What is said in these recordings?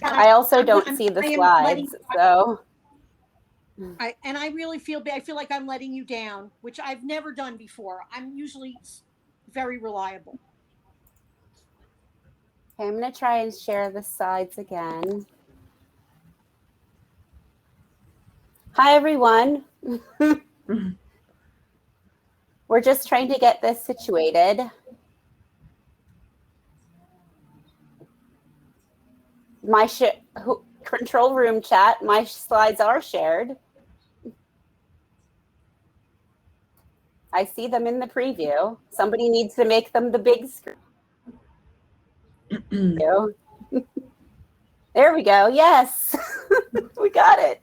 I also don't see the slides, so. I really feel bad. I feel like I'm letting you down, which I've never done before. I'm usually very reliable. Okay, I'm going to try and share the slides again. Hi, everyone. We're just trying to get this situated. My control room chat, my slides are shared. I see them in the preview. Somebody needs to make them the big screen. There we go. Yes, we got it.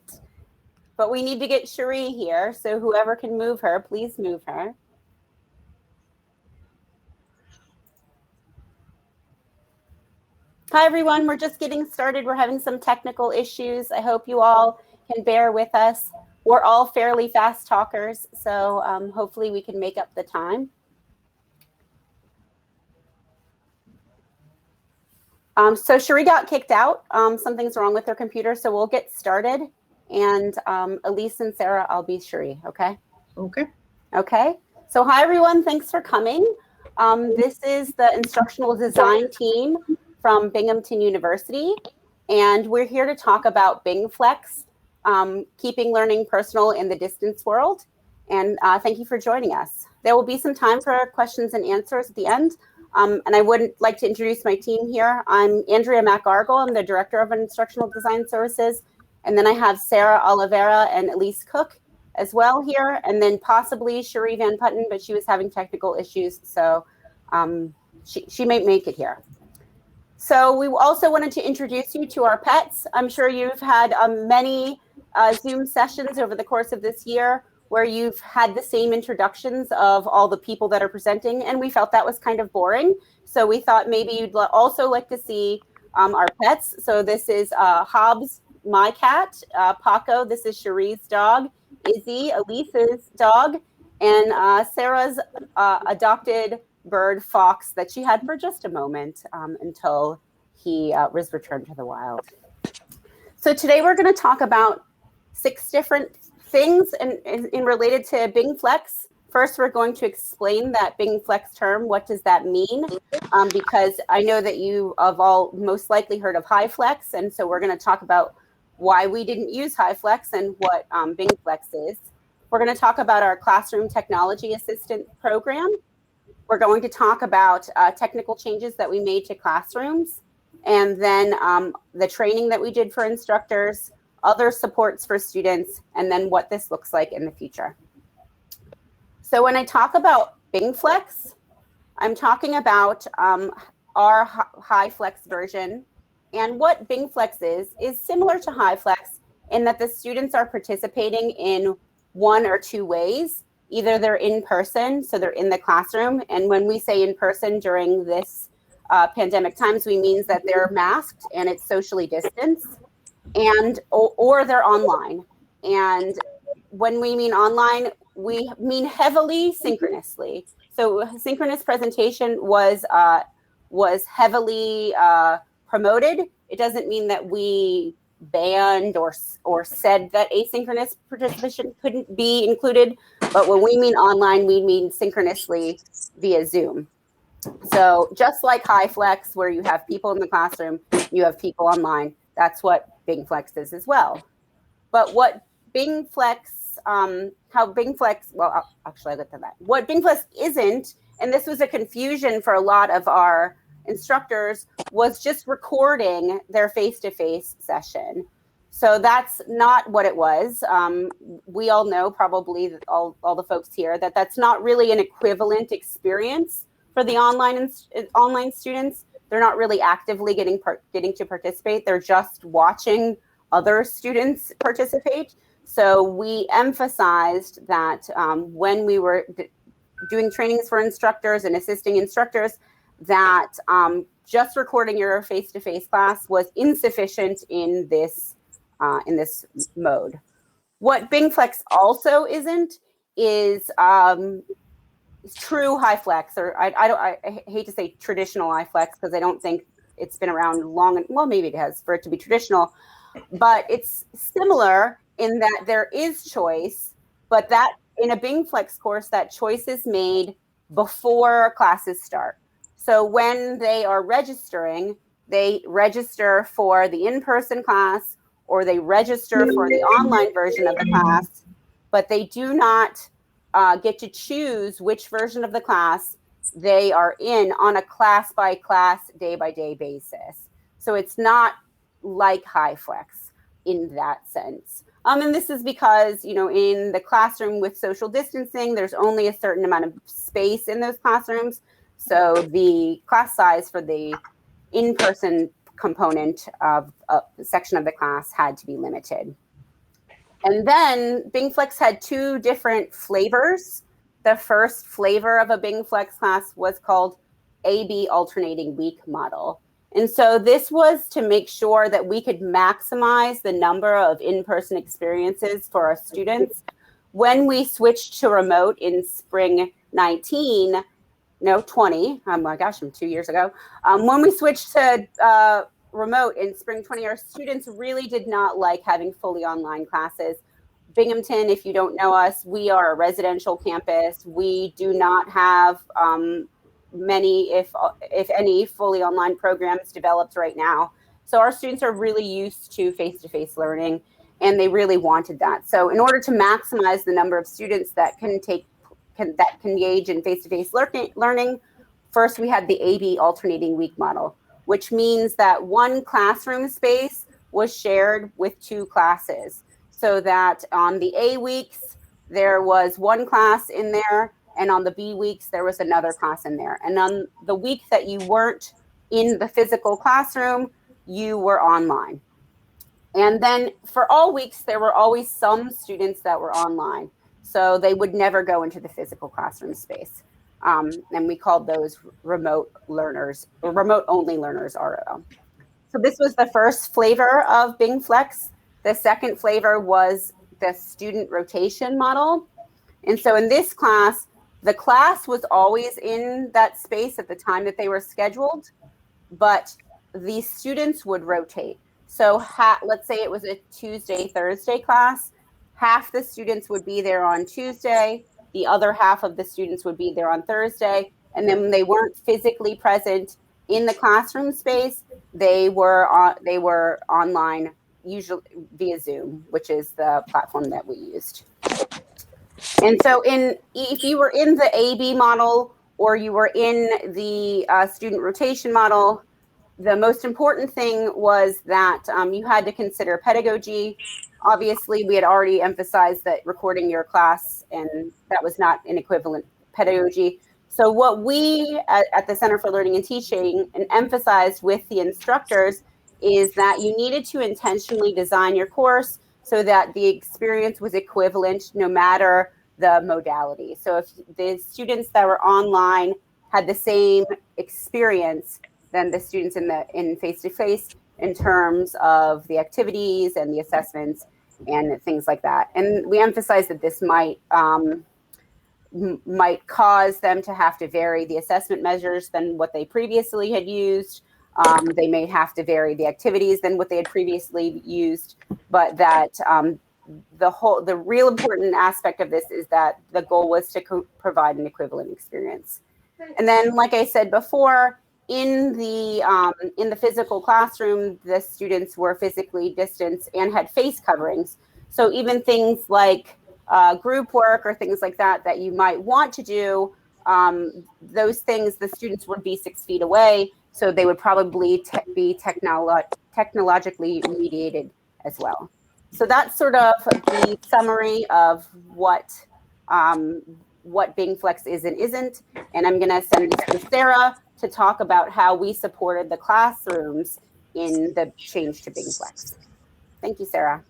But we need to get Cherie here. So whoever can move her, please move her. Hi, everyone. We're just getting started. We're having some technical issues. I hope you all can bear with us. We're all fairly fast talkers, so hopefully we can make up the time. So Cherie got kicked out. Something's wrong with her computer, so we'll get started. And Elise and Sarah, I'll be Cherie, okay? Okay. Okay. So hi, everyone. Thanks for coming. This is the instructional design team from Binghamton University, and we're here to talk about Bingflex, keeping learning personal in the distance world. And thank you for joining us. There will be some time for questions and answers at the end. And I would like to introduce my team here. I'm Andrea McArgle. I'm the Director of Instructional Design Services. And then I have Sarah Oliveira and Elise Cook as well here. And then possibly Cherie Van Putten, but she was having technical issues. So she may make it here. So we also wanted to introduce you to our pets. I'm sure you've had many Zoom sessions over the course of this year where you've had the same introductions of all the people that are presenting, and we felt that was kind of boring. So we thought maybe you'd also like to see our pets. So this is Hobbs, my cat, Paco, this is Cherie's dog, Izzy, Elise's dog, and Sarah's adopted bird, Fox, that she had for just a moment until he was returned to the wild. So today we're going to talk about 6 different things in related to Bingflex. First, we're going to explain that Bingflex term. What does that mean? Because I know that you have all most likely heard of HighFlex, and so we're going to talk about why we didn't use HighFlex and what Bingflex is. We're going to talk about our Classroom Technology Assistant program. We're going to talk about technical changes that we made to classrooms, and then the training that we did for instructors, other supports for students, and then what this looks like in the future. So when I talk about Bingflex, I'm talking about our HighFlex version. And what Bingflex is similar to HighFlex in that the students are participating in one or two ways. Either they're in person, so they're in the classroom. And when we say in person during this pandemic times, we mean that they're masked and it's socially distanced, and or they're online. And when we mean online, we mean heavily synchronously. So synchronous presentation was heavily promoted. It doesn't mean that we banned or said that asynchronous participation couldn't be included, but when we mean online, we mean synchronously via Zoom. So just like HighFlex, where you have people in the classroom, you have people online, that's what Bingflex is as well. But what Bingflex, well, actually I looked at that. What Bingflex isn't, and this was a confusion for a lot of our instructors, was just recording their face-to-face session. So that's not what it was. We all know, probably all the folks here, that that's not really an equivalent experience for the online students. They're not really actively getting to participate. They're just watching other students participate. So we emphasized that when we were doing trainings for instructors and assisting instructors, that just recording your face-to-face class was insufficient in this mode. What Bingflex also isn't is true HiFlex, or I hate to say traditional HiFlex because I don't think it's been around long. Well, maybe it has for it to be traditional, but it's similar in that there is choice, but that in a Bingflex course, that choice is made before classes start. So when they are registering, they register for the in-person class or they register for the online version of the class, but they do not get to choose which version of the class they are in on a class by class, day by day basis. So it's not like HiFlex in that sense. And this is because, you know, in the classroom with social distancing, there's only a certain amount of space in those classrooms. So the class size for the in-person component of a section of the class had to be limited. And then Bingflex had two different flavors. The first flavor of a Bingflex class was called AB alternating week model. And so this was to make sure that we could maximize the number of in-person experiences for our students. When we switched to remote in spring 20, oh my gosh, I'm 2 years ago. When we switched to remote in spring 20, our students really did not like having fully online classes. Binghamton, if you don't know us, we are a residential campus. We do not have many, if any, fully online programs developed right now. So our students are really used to face-to-face learning, and they really wanted that. So in order to maximize the number of students that can engage in face-to-face learning, first we had the AB alternating week model, which means that one classroom space was shared with two classes. So that on the A weeks, there was one class in there, and on the B weeks, there was another class in there. And on the week that you weren't in the physical classroom, you were online. And then for all weeks, there were always some students that were online. So they would never go into the physical classroom space. And we called those remote learners, or remote only learners, RO. So this was the first flavor of Bingflex. The second flavor was the student rotation model. And so in this class, the class was always in that space at the time that they were scheduled, but the students would rotate. So let's say it was a Tuesday, Thursday class. Half the students would be there on Tuesday. The other half of the students would be there on Thursday. And then when they weren't physically present in the classroom space, they were online, usually via Zoom, which is the platform that we used. And so if you were in the AB model or you were in the student rotation model, the most important thing was that you had to consider pedagogy. Obviously, we had already emphasized that recording your class, and that was not an equivalent pedagogy. So what we at the Center for Learning and Teaching and emphasized with the instructors is that you needed to intentionally design your course so that the experience was equivalent no matter the modality. So if the students that were online had the same experience than the students in face-to-face in terms of the activities and the assessments and things like that. And we emphasize that this might cause them to have to vary the assessment measures than what they previously had used. They may have to vary the activities than what they had previously used, but that the real important aspect of this is that the goal was to provide an equivalent experience. And then, like I said before, in the physical classroom, the students were physically distanced and had face coverings. So even things like group work or things like that you might want to do, those things the students would be 6 feet away, so they would probably be technologically mediated as well. So that's sort of the summary of what Bingflex is and isn't. And I'm going to send this to Sarah to talk about how we supported the classrooms in the change to Bingflex. Thank you, Sarah.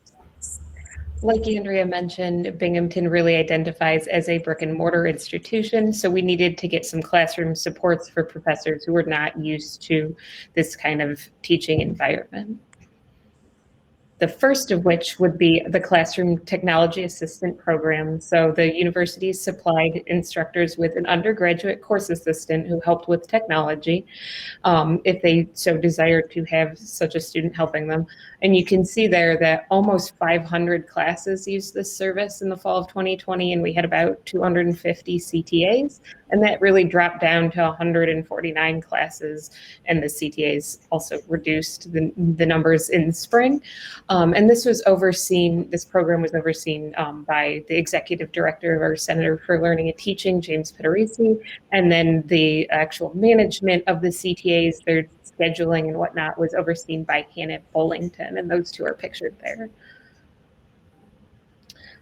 Like Andrea mentioned, Binghamton really identifies as a brick and mortar institution, so we needed to get some classroom supports for professors who were not used to this kind of teaching environment. The first of which would be the Classroom Technology Assistant Program. So the university supplied instructors with an undergraduate course assistant who helped with technology, if they so desired to have such a student helping them. And you can see there that almost 500 classes used this service in the fall of 2020, and we had about 250 CTAs. And that really dropped down to 149 classes, and the CTAs also reduced the numbers in spring. And this program was overseen by the executive director of our Center for Learning and Teaching, James Pittarisi, and then the actual management of the CTAs, their scheduling and whatnot, was overseen by Hannah Bullington, and those two are pictured there.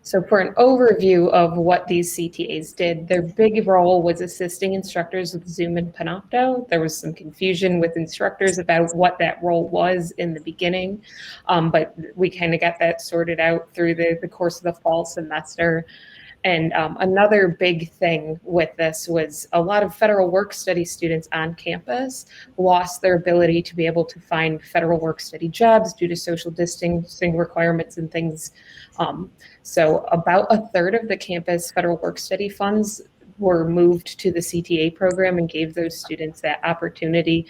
So for an overview of what these CTAs did, their big role was assisting instructors with Zoom and Panopto. There was some confusion with instructors about what that role was in the beginning, but we kind of got that sorted out through the course of the fall semester. And another big thing with this was a lot of federal work study students on campus lost their ability to be able to find federal work study jobs due to social distancing requirements and things. So about a third of the campus federal work study funds were moved to the CTA program and gave those students that opportunity.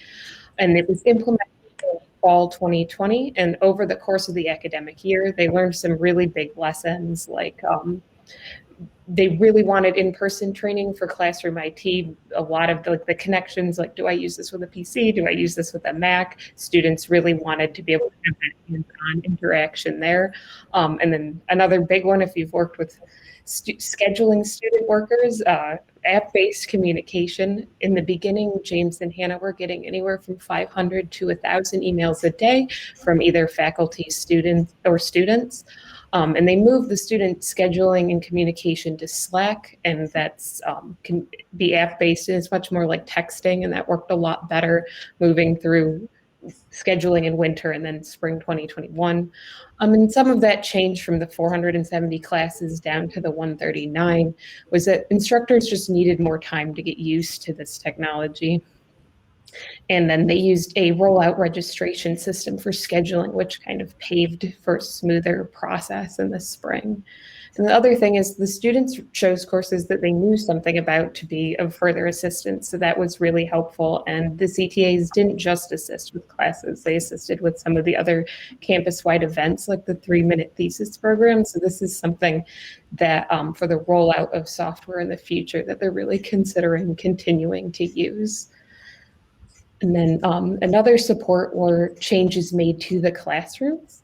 And it was implemented in fall 2020. And over the course of the academic year, they learned some really big lessons, like they really wanted in-person training for classroom IT. A lot of the connections, like, do I use this with a PC? Do I use this with a Mac? Students really wanted to be able to have that hands-on interaction there. And then another big one, if you've worked with scheduling student workers, app-based communication. In the beginning, James and Hannah were getting anywhere from 500 to 1,000 emails a day from either faculty, students. And they moved the student scheduling and communication to Slack, and that's can be app-based, and it's much more like texting, and that worked a lot better moving through scheduling in winter and then spring 2021. And some of that change from the 470 classes down to the 139 was that instructors just needed more time to get used to this technology. And then they used a rollout registration system for scheduling, which kind of paved for a smoother process in the spring. And the other thing is the students chose courses that they knew something about to be of further assistance. So that was really helpful. And the CTAs didn't just assist with classes. They assisted with some of the other campus-wide events, like the 3-minute thesis program. So this is something that for the rollout of software in the future that they're really considering continuing to use. And then another support were changes made to the classrooms.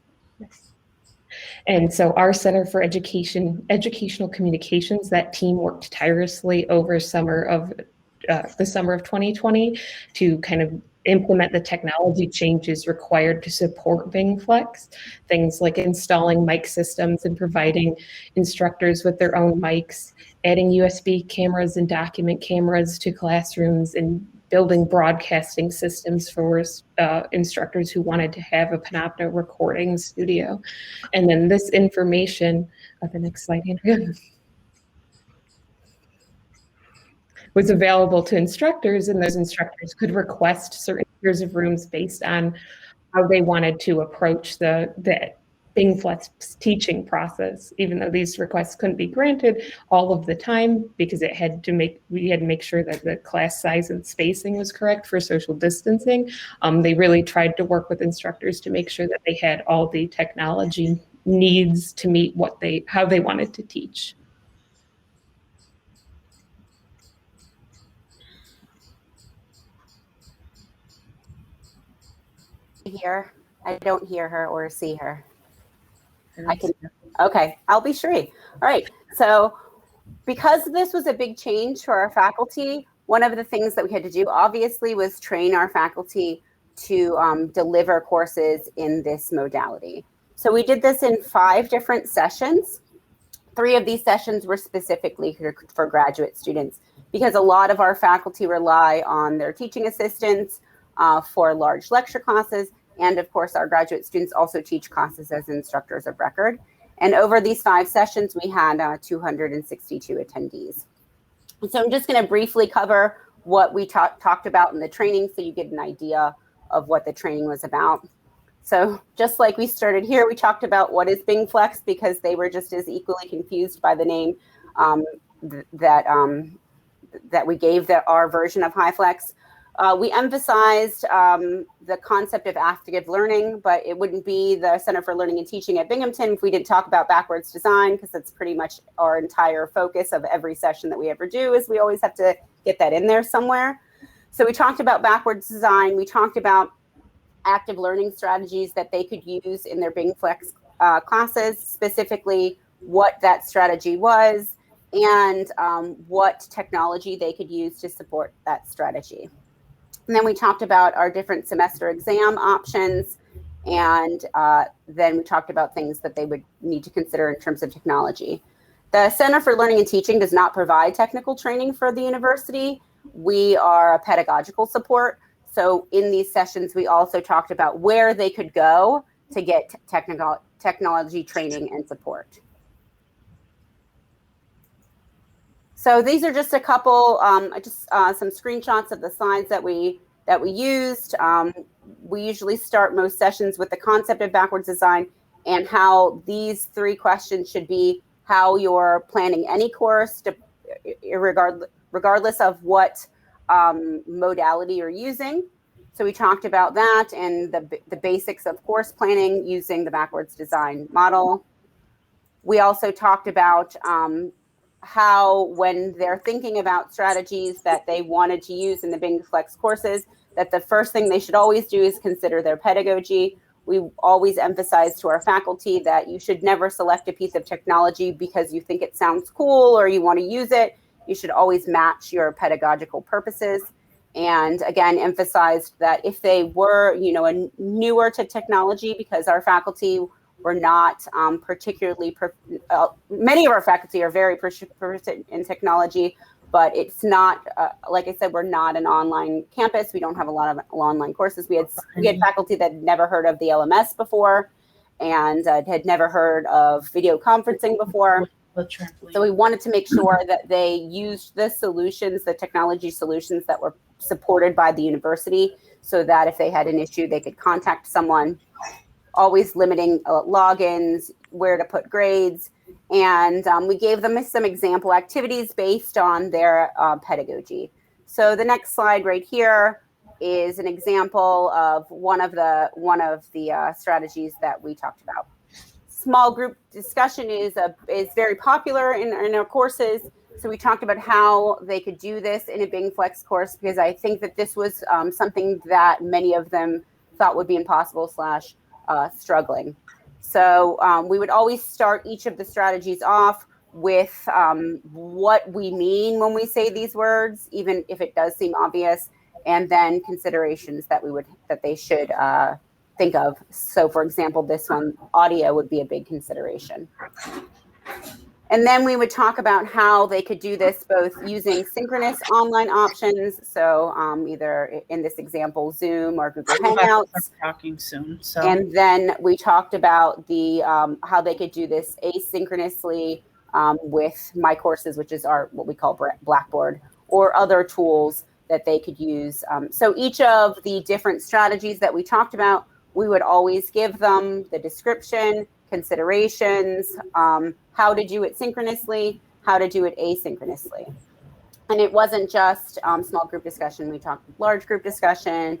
And so our Center for Educational Communications, that team worked tirelessly over the summer of 2020 to kind of implement the technology changes required to support Bingflex, things like installing mic systems and providing instructors with their own mics, adding USB cameras and document cameras to classrooms, and building broadcasting systems for instructors who wanted to have a Panopto recording studio. And then this information, the next slide, Andrea, was available to instructors, and those instructors could request certain tiers of rooms based on how they wanted to approach the Bingflex teaching process, even though these requests couldn't be granted all of the time because we had to make sure that the class size and spacing was correct for social distancing. They really tried to work with instructors to make sure that they had all the technology needs to meet how they wanted to teach. Here, I don't hear her or see her. I can. Okay, I'll be sure. All right. So because this was a big change for our faculty, one of the things that we had to do, obviously, was train our faculty to deliver courses in this modality. So we did this in 5 different sessions. 3 of these sessions were specifically for graduate students because a lot of our faculty rely on their teaching assistants for large lecture classes. And of course, our graduate students also teach classes as instructors of record. And over these 5 sessions, we had 262 attendees. And so I'm just going to briefly cover what we talked about in the training so you get an idea of what the training was about. So just like we started here, we talked about what is Bingflex, because they were just as equally confused by the name that we gave our version of HighFlex. We emphasized the concept of active learning, but it wouldn't be the Center for Learning and Teaching at Binghamton if we didn't talk about backwards design, because that's pretty much our entire focus of every session that we ever do, is we always have to get that in there somewhere. So we talked about backwards design. We talked about active learning strategies that they could use in their Bingflex classes, specifically what that strategy was and what technology they could use to support that strategy. And then we talked about our different semester exam options, and then we talked about things that they would need to consider in terms of technology. The Center for Learning and Teaching does not provide technical training for the university. We are a pedagogical support. So in these sessions, we also talked about where they could go to get technology training and support. So these are just a couple, some screenshots of the slides that we used. We usually start most sessions with the concept of backwards design and how these 3 questions should be how you're planning any course, regardless of what modality you're using. So we talked about that and the basics of course planning using the backwards design model. We also talked about how when they're thinking about strategies that they wanted to use in the Bingflex courses, that the first thing they should always do is consider their pedagogy. We always emphasize to our faculty that you should never select a piece of technology because you think it sounds cool or you want to use it. You should always match your pedagogical purposes. And again, emphasized that if they were, newer to technology, because our faculty were not particularly, many of our faculty are very proficient in technology, but it's not, like I said, we're not an online campus. We don't have a lot of online courses. We had faculty that had never heard of the LMS before and had never heard of video conferencing before. So we wanted to make sure that they used the solutions, the technology solutions that were supported by the university, so that if they had an issue, they could contact someone, always limiting logins, where to put grades. And we gave them some example activities based on their pedagogy. So the next slide right here is an example of one of the strategies that we talked about. Small group discussion is very popular in our courses. So we talked about how they could do this in a Bingflex course, because I think that this was something that many of them thought would be impossible / struggling. So we would always start each of the strategies off with what we mean when we say these words, even if it does seem obvious, and then considerations that they should think of. So for example, this one, audio would be a big consideration. And then we would talk about how they could do this both using synchronous online options. So either in this example, Zoom or Google Hangouts. I'm talking soon. So. And then we talked about the how they could do this asynchronously with My Courses, which is what we call Blackboard, or other tools that they could use. So each of the different strategies that we talked about, we would always give them the description, considerations, how to do it synchronously, how to do it asynchronously. And it wasn't just small group discussion. We talked large group discussion,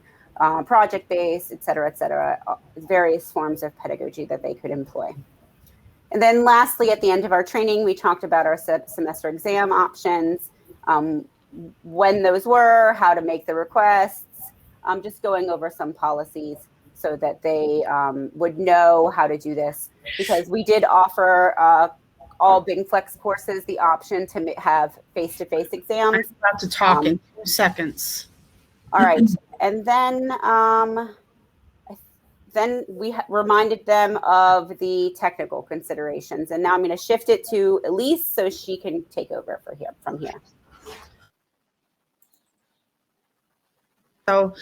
project-based, et cetera, various forms of pedagogy that they could employ. And then lastly, at the end of our training, we talked about our semester exam options, when those were, how to make the requests, just going over some policies so that they would know how to do this, because we did offer all Bingflex courses the option to have face-to-face exams. I'm about to talk in 2 seconds. All right, and then we reminded them of the technical considerations, and now I'm going to shift it to Elise so she can take over from here. So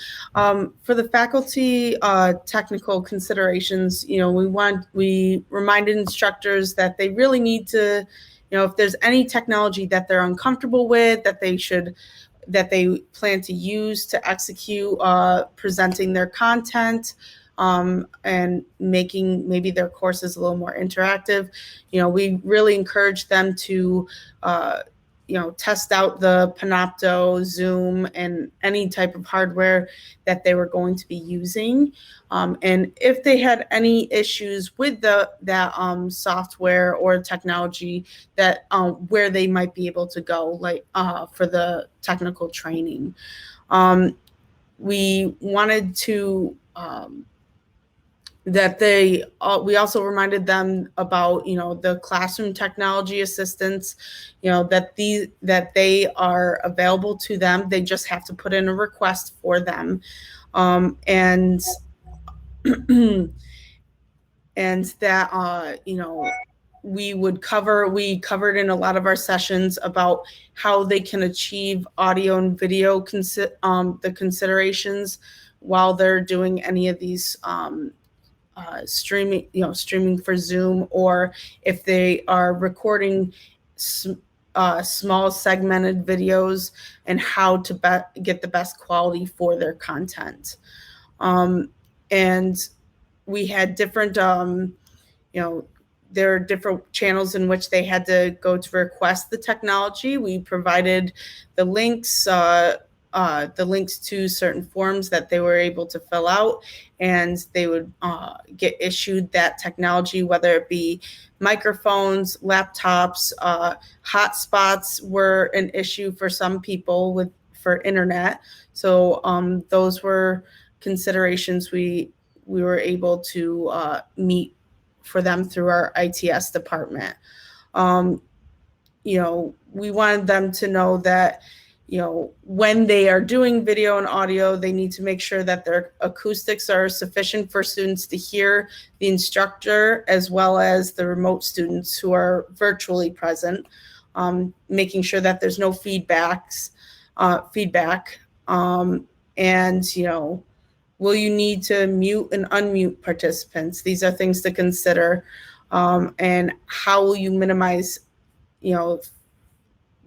for the faculty technical considerations, we reminded instructors that they really need to, if there's any technology that they're uncomfortable with, that they plan to use to execute presenting their content, and making maybe their courses a little more interactive. We really encourage them to test out the Panopto, Zoom, and any type of hardware that they were going to be using. And if they had any issues with that software or technology, that where they might be able to go, like for the technical training. We wanted to we also reminded them about the classroom technology assistance, that they are available to them. They just have to put in a request for them, and and that we covered in a lot of our sessions about how they can achieve audio and video the considerations while they're doing any of these streaming for Zoom, or if they are recording small segmented videos, and how to get the best quality for their content. And we had different, there are different channels in which they had to go to request the technology. We provided the links to certain forms that they were able to fill out, and they would get issued that technology, whether it be microphones, laptops. Hotspots were an issue for some people for internet. So those were considerations we were able to meet for them through our ITS department. We wanted them to know that when they are doing video and audio, they need to make sure that their acoustics are sufficient for students to hear the instructor, as well as the remote students who are virtually present, making sure that there's no feedback. And, will you need to mute and unmute participants? These are things to consider. And how will you minimize,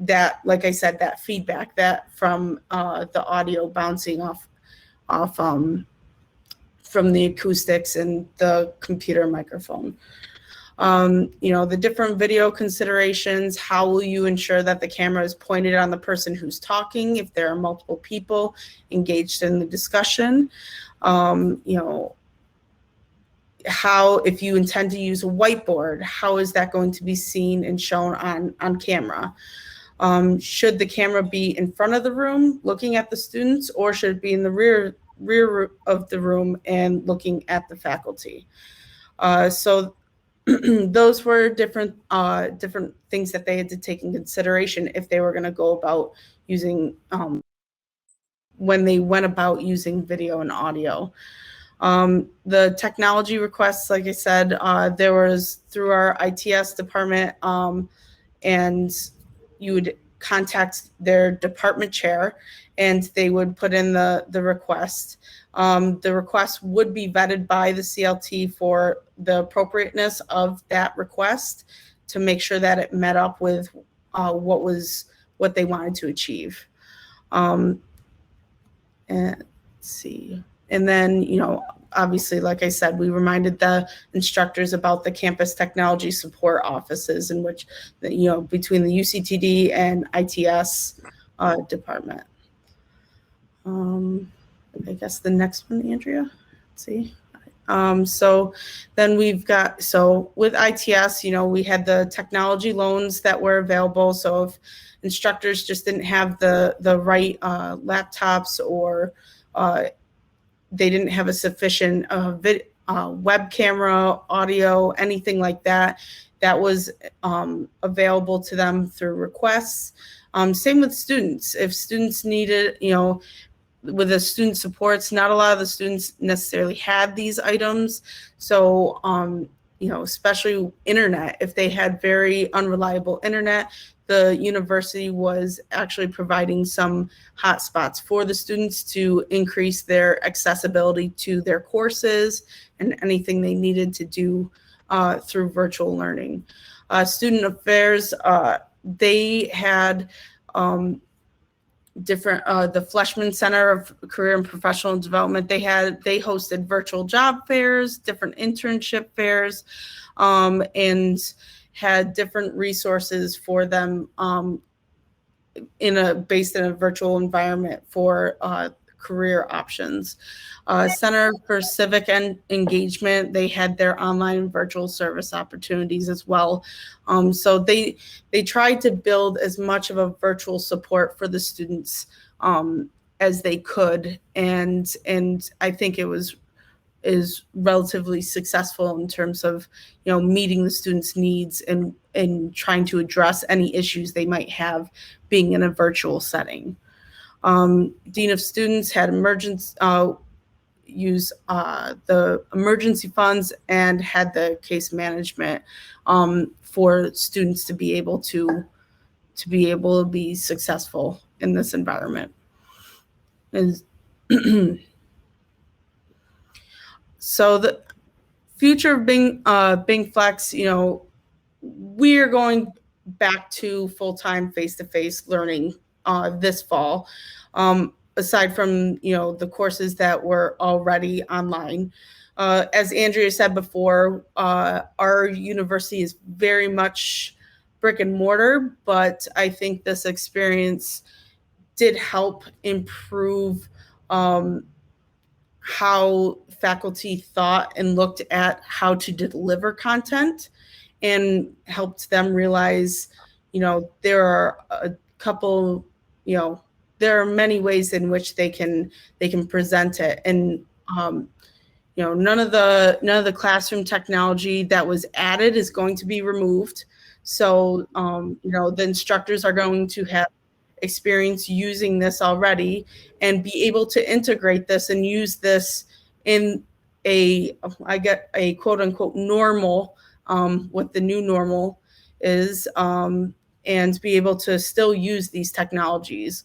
that, like I said, that feedback that from the audio bouncing off from the acoustics and the computer microphone. The different video considerations. How will you ensure that the camera is pointed on the person who's talking if there are multiple people engaged in the discussion? How, if you intend to use a whiteboard, how is that going to be seen and shown on camera? Should the camera be in front of the room looking at the students, or should it be in the rear of the room and looking at the faculty? So those were different things that they had to take in consideration if they were going to go about using when they went about using video and audio. The technology requests, like I said, there was through our ITS department, and you would contact their department chair, and they would put in the request. The request would be vetted by the CLT for the appropriateness of that request to make sure that it met up with what they wanted to achieve. And let's see. And then, obviously, like I said, we reminded the instructors about the campus technology support offices, in which, between the UCTD and ITS department. I guess the next one, Andrea. Let's see. So then with ITS, we had the technology loans that were available. So if instructors just didn't have the right laptops, or they didn't have a sufficient web camera, audio, anything like that, that was available to them through requests. Same with students. If students needed, with the student supports, not a lot of the students necessarily had these items. So, especially internet, if they had very unreliable internet, the university was actually providing some hotspots for the students to increase their accessibility to their courses and anything they needed to do through virtual learning. Student affairs, they had different the Fleshman Center of Career and Professional Development. They hosted virtual job fairs, different internship fairs, and had different resources for them based in a virtual environment for career options. Center for Civic and Engagement, they had their online and virtual service opportunities as well. So they tried to build as much of a virtual support for the students as they could, and I think it is relatively successful in terms of meeting the students' needs and trying to address any issues they might have being in a virtual setting. Dean of Students had use the emergency funds and had the case management for students to be able to be successful in this environment. So the future of Bingflex, we are going back to full-time face-to-face learning this fall. Aside from the courses that were already online. As Andrea said before, our university is very much brick and mortar, but I think this experience did help improve how faculty thought and looked at how to deliver content, and helped them realize, there are a couple, there are many ways in which they can present it, and none of the classroom technology that was added is going to be removed. So the instructors are going to have experience using this already and be able to integrate this and use this in a quote unquote normal, what the new normal is, and be able to still use these technologies.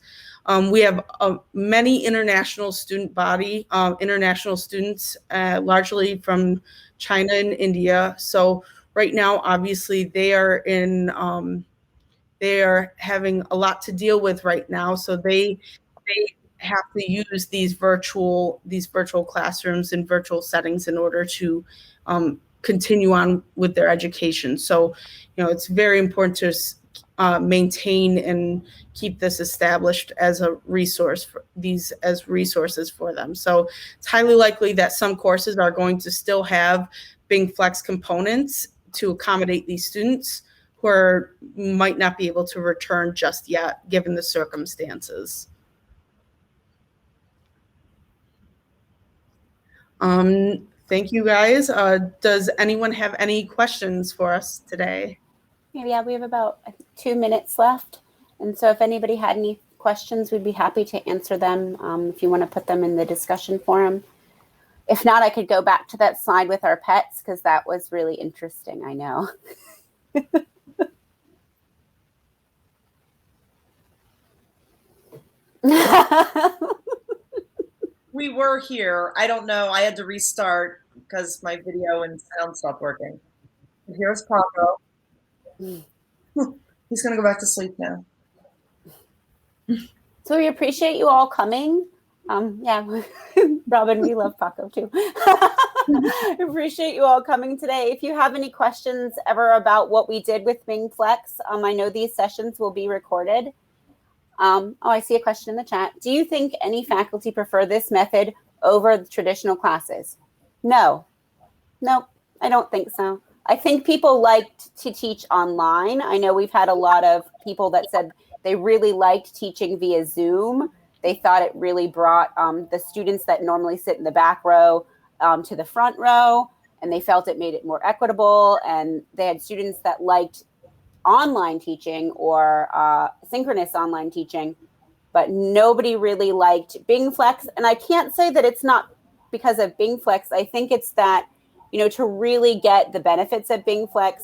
We have many international students, largely from China and India. So right now, obviously, they are having a lot to deal with right now. So they have to use these virtual classrooms and virtual settings in order to continue on with their education. So, it's very important to maintain and keep this established as a resource as resources for them. So it's highly likely that some courses are going to still have Bingflex components to accommodate these students who might not be able to return just yet, given the circumstances. Thank you, guys. Does anyone have any questions for us today? Yeah, we have about 2 minutes left. And so if anybody had any questions, we'd be happy to answer them if you want to put them in the discussion forum. If not, I could go back to that slide with our pets, because that was really interesting, I know. We were here. I don't know. I had to restart because my video and sound stopped working. Here's Paco. He's going to go back to sleep now. So we appreciate you all coming. Yeah, Robin, we love Paco too. Appreciate you all coming today. If you have any questions ever about what we did with Bingflex, I know these sessions will be recorded. I see a question in the chat. Do you think any faculty prefer this method over the traditional classes? No, I don't think so. I think people liked to teach online. I know we've had a lot of people that said they really liked teaching via Zoom. They thought it really brought the students that normally sit in the back row to the front row, and they felt it made it more equitable. And they had students that liked online teaching or synchronous online teaching, but nobody really liked Bingflex. And I can't say that it's not because of Bingflex. I think it's that, to really get the benefits of Bingflex,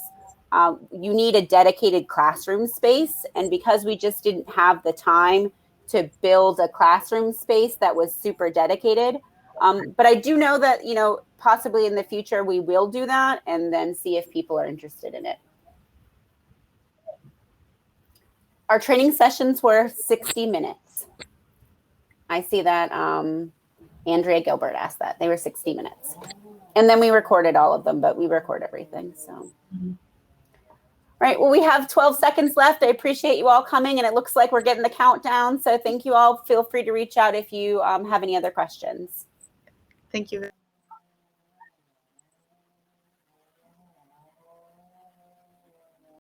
you need a dedicated classroom space. And because we just didn't have the time to build a classroom space that was super dedicated. But I do know that, possibly in the future, we will do that and then see if people are interested in it. Our training sessions were 60 minutes. minutes. I see that Andrea Gilbert asked that. They were 60 minutes. And then we recorded all of them, but we record everything. So, All right. Well, we have 12 seconds left. I appreciate you all coming, and it looks like we're getting the countdown. So thank you all. Feel free to reach out if you have any other questions. Thank you.